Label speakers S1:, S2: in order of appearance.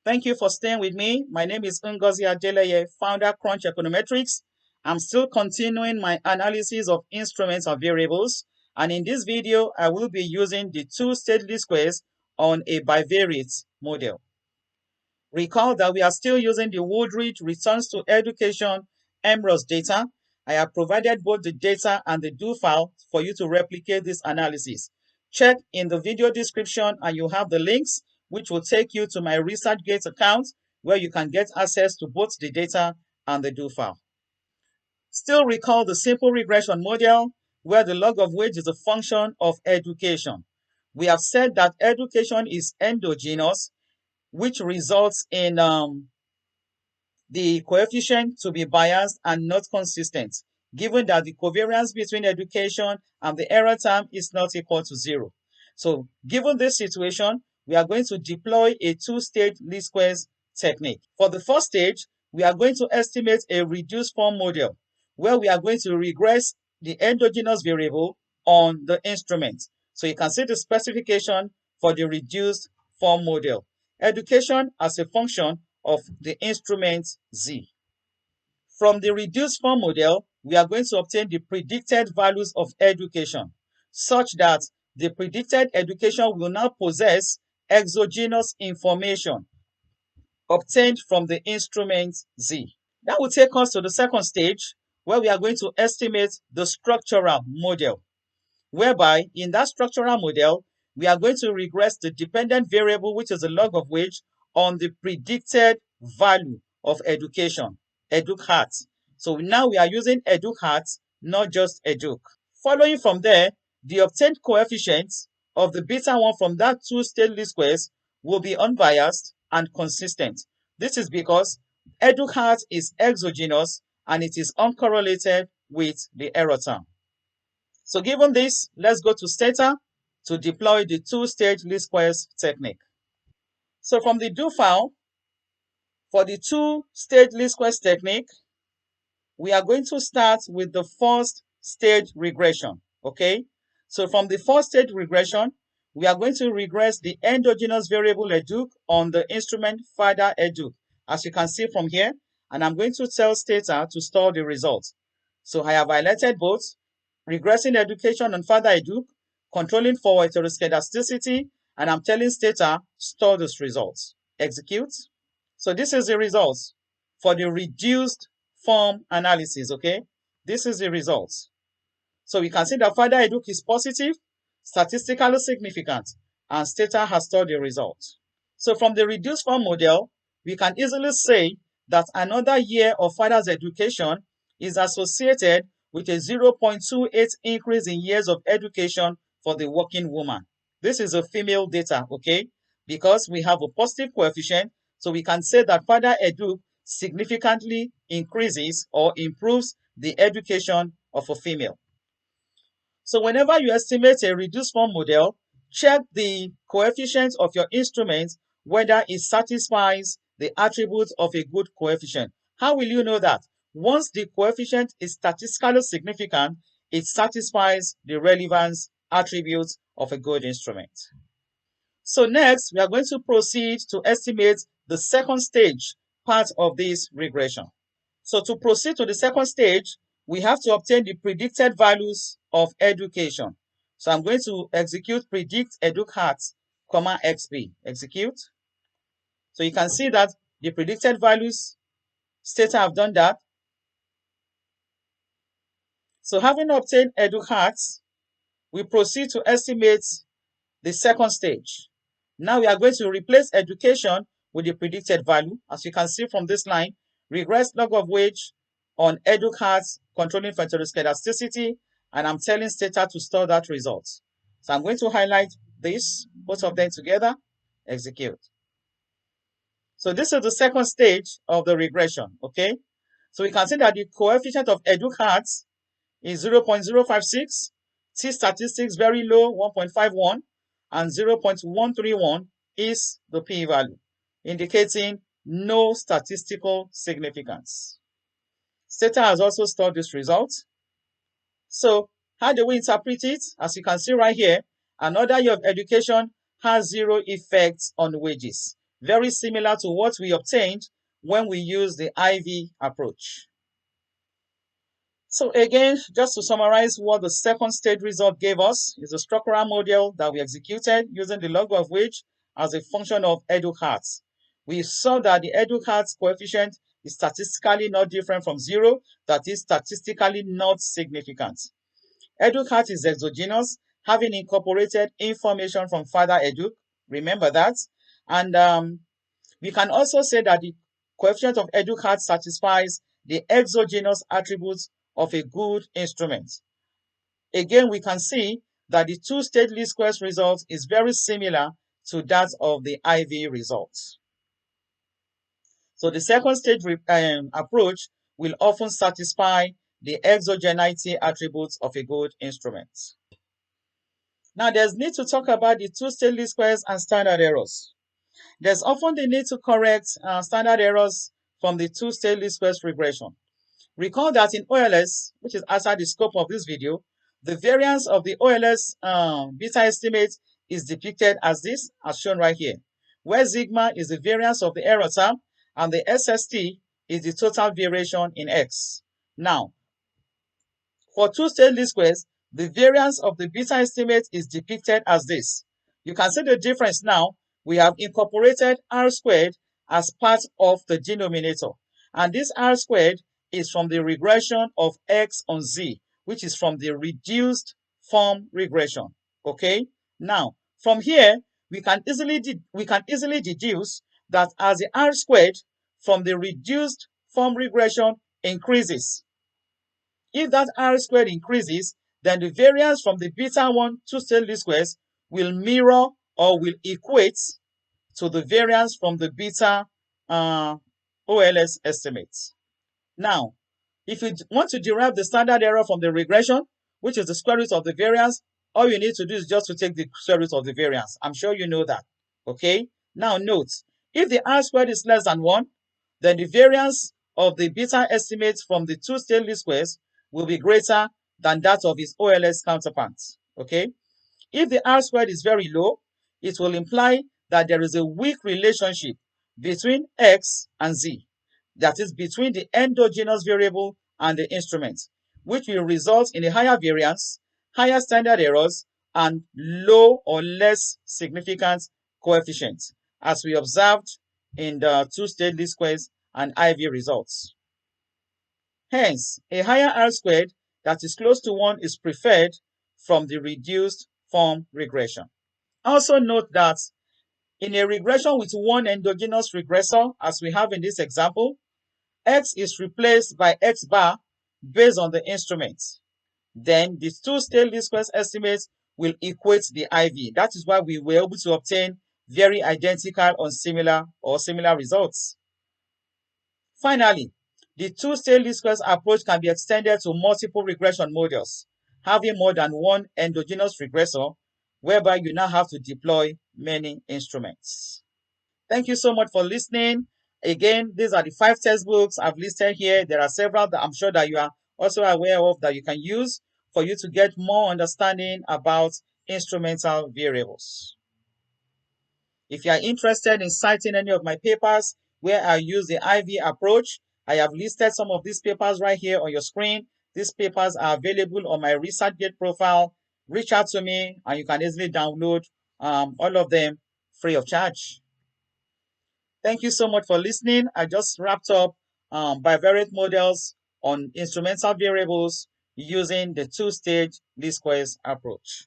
S1: Thank you for staying with me. My name is Ngozi Adeleye, founder CrunchEconometrix. I'm still continuing my analysis of instruments and variables. And in this video, I will be using the two-state least squares on a bivariate model. Recall that we are still using the Woodridge Returns to Education MROS data. I have provided both the data and the do file for you to replicate this analysis. Check in the video description and you have the links which will take you to my ResearchGate account where you can get access to both the data and the do file. Still recall the simple regression model where the log of wage is a function of education. We have said that education is endogenous, which results in the coefficient to be biased and not consistent, given that the covariance between education and the error term is not equal to 0. So given this situation, we are going to deploy a two-stage least squares technique. For the first stage, we are going to estimate a reduced form model, where we are going to regress the endogenous variable on the instrument. So you can see the specification for the reduced form model. Education as a function of the instrument Z. From the reduced form model, we are going to obtain the predicted values of education, such that the predicted education will now possess exogenous information obtained from the instrument Z. That will take us to the second stage, where we are going to estimate the structural model, whereby in that structural model, we are going to regress the dependent variable, which is the log of wage, on the predicted value of education, educ_hat. So now we are using educ_hat, not just educ. Following from there, the obtained coefficients of the beta 1 from that two-state least squares will be unbiased and consistent. This is because educ_hat is exogenous and it is uncorrelated with the error term. So given this, let's go to Stata to deploy the two-stage least squares technique. So from the do file, for the two-stage least squares technique, we are going to start with the first stage regression, okay? So from the first stage regression, we are going to regress the endogenous variable educ on the instrument father educ, as you can see from here, and I'm going to tell Stata to store the results. So I have highlighted both, regressing education on father educ, controlling for heteroscedasticity, and I'm telling Stata, store these results. Execute. So this is the results for the reduced form analysis, okay? This is the results. So we can see that father educ is positive, statistically significant, and Stata has stored the results. So from the reduced form model, we can easily say that another year of father's education is associated with a 0.28 increase in years of education for the working woman. This is a female data, okay? Because we have a positive coefficient, so we can say that father educ significantly increases or improves the education of a female. So whenever you estimate a reduced form model, check the coefficient of your instrument whether it satisfies the attributes of a good coefficient. How will you know that? Once the coefficient is statistically significant, it satisfies the relevance attributes of a good instrument. So next, we are going to proceed to estimate the second stage part of this regression. So to proceed to the second stage, we have to obtain the predicted values of education. So I'm going to execute predict educ_hat, xp. Execute. So you can see that the predicted values, Stata have done that. So having obtained educ_hat, we proceed to estimate the second stage. Now we are going to replace education with the predicted value. As you can see from this line, regress log of wage on educ_hat controlling for heteroscedasticity, and I'm telling Stata to store that result. So I'm going to highlight this, both of them together, execute. So this is the second stage of the regression, okay? So we can see that the coefficient of educ_hat is 0.056, T statistics very low, 1.51, and 0.131 is the p-value, indicating no statistical significance. Stata has also stored this result. So how do we interpret it? As you can see right here, another year of education has zero effects on wages. very similar to what we obtained when we used the IV approach. So again, just to summarize what the second stage result gave us is a structural model that we executed using the log of wage as a function of Edu-Hart. We saw that the Edu-Hart coefficient is statistically not different from 0, that is statistically not significant. Edu-Hart is exogenous, having incorporated information from father Edu, remember that, and we can also say that the coefficient of Edu-Hart satisfies the exogenous attributes of a good instrument. Again, we can see that the two-stage least squares result is very similar to that of the IV results. So the second stage approach will often satisfy the exogeneity attributes of a good instrument. Now, there's need to talk about the two-stage least squares and standard errors. There's often the need to correct standard errors from the two-stage least squares regression. Recall that in OLS, which is outside the scope of this video, the variance of the OLS beta estimate is depicted as this, as shown right here, where sigma is the variance of the error term and the SST is the total variation in X. Now, for two-stage least squares, the variance of the beta estimate is depicted as this. You can see the difference now. We have incorporated R squared as part of the denominator, and this R squared is from the regression of X on Z, which is from the reduced form regression. Okay, now from here we can easily deduce that as the R squared from the reduced form regression increases, if that R squared increases, then the variance from the beta 1 two-stage least squares will mirror or will equate to the variance from the beta OLS estimates. Now, if you want to derive the standard error from the regression, which is the square root of the variance, all you need to do is just to take the square root of the variance. I'm sure you know that. Okay? Now note, if the R squared is less than 1, then the variance of the beta estimates from the two-stage least squares will be greater than that of its OLS counterparts. Okay? If the R squared is very low, it will imply that there is a weak relationship between X and Z, that is between the endogenous variable and the instrument, which will result in a higher variance, higher standard errors, and low or less significant coefficients, as we observed in the two-stage least squares and IV results. Hence, a higher R squared that is close to 1 is preferred from the reduced form regression. Also note that in a regression with one endogenous regressor, as we have in this example, X is replaced by X bar based on the instrument. Then the two-stage least squares estimates will equate the IV. That is why we were able to obtain very identical or similar results. Finally, the two-stage least squares approach can be extended to multiple regression models, having more than one endogenous regressor, whereby you now have to deploy many instruments. Thank you so much for listening. Again, these are the 5 textbooks I've listed here. There are several that I'm sure that you are also aware of that you can use for you to get more understanding about instrumental variables. If you are interested in citing any of my papers where I use the IV approach, I have listed some of these papers right here on your screen. These papers are available on my ResearchGate profile. Reach out to me and you can easily download all of them free of charge. Thank you so much for listening. I just wrapped up bivariate models on instrumental variables using the two-stage least squares approach.